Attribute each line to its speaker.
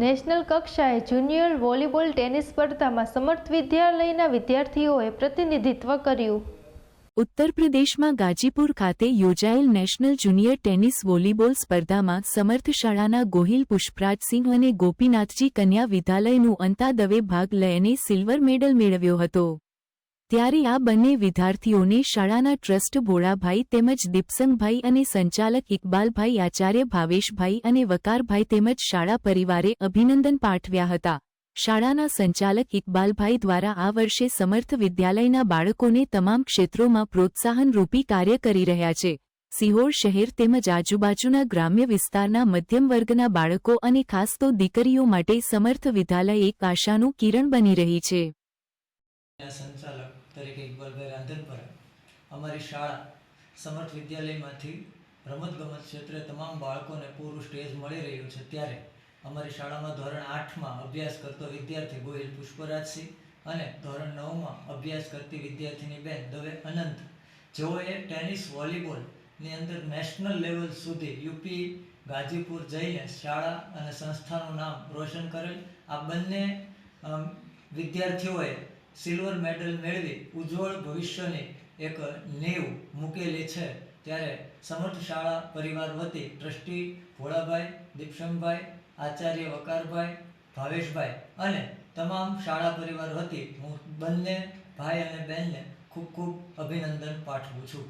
Speaker 1: National કક્ષાએ junior volleyball tennis સ્પર્ધામાં સમર્થ વિદ્યાલયના વિદ્યાર્થીઓએ પ્રતિનિધિત્વ કર્યું.
Speaker 2: ઉત્તર પ્રદેશમાં ગાજીપુર ખાતે યોજાયેલ નેશનલ જુનિયર ટેનિસ વોલીબોલ સ્પર્ધામાં સમર્થ શાળાના ગોહિલ પુષ્પરાજસિંહ અને ગોપીનાથજી કન્યા વિદ્યાલયનું અંતાદવે ભાગ લઈને સિલ્વર મેડલ મેળવ્યો હતો. ત્યારે આ બંને વિદ્યાર્થીઓને શાળાના ટ્રસ્ટ ભોળાભાઈ તેમજ દીપસંગભાઈ અને સંચાલક ઇકબાલભાઈ આચાર્ય ભાવેશભાઈ અને વકારભાઈ તેમજ શાળા પરિવારે અભિનંદન પાઠવ્યા હતા. શાળાના સંચાલક ઇકબાલભાઈ દ્વારા આ વર્ષે સમર્થ વિદ્યાલયના બાળકોને તમામ ક્ષેત્રોમાં પ્રોત્સાહનરૂપી કાર્ય કરી રહ્યા છે. સિહોર શહેર તેમજ આજુબાજુના ગ્રામ્ય વિસ્તારના મધ્યમ વર્ગના બાળકો અને ખાસ તો દીકરીઓ માટે સમર્થ વિદ્યાલય એક આશાનું કિરણ બની રહી છે.
Speaker 3: સંચાલક તરીકે ઇકબાલભાઈ રાંધનપરા અમારી શાળા સમર્થ વિદ્યાલયમાંથી રમતગમત ક્ષેત્રે તમામ બાળકોને પૂરું સ્ટેજ મળી રહ્યું છે. ત્યારે અમારી શાળામાં ધોરણ 8માં અભ્યાસ કરતો વિદ્યાર્થી ગોહિલ પુષ્પરાજસિંહ અને ધોરણ 9માં અભ્યાસ કરતી વિદ્યાર્થીની બેન દવે અનંત, જેઓએ ટેનિસ વોલીબોલની અંદર નેશનલ લેવલ સુધી યુપી ગાજીપુર જઈને શાળા અને સંસ્થાનું નામ રોશન કરેલ. આ બંને વિદ્યાર્થીઓએ સિલ્વર મેડલ મેળવી ઉજ્જવળ ભવિષ્યની એક નીંવ મૂકેલી છે. ત્યારે સમર્થ શાળા પરિવાર વતી ટ્રસ્ટી ભોળાભાઈ, દીપસંગભાઈ, આચાર્ય વકારભાઈ, ભાવેશભાઈ અને તમામ શાળા પરિવાર વતી હું બંને ભાઈ અને બહેનને ખૂબ ખૂબ અભિનંદન પાઠવું છું.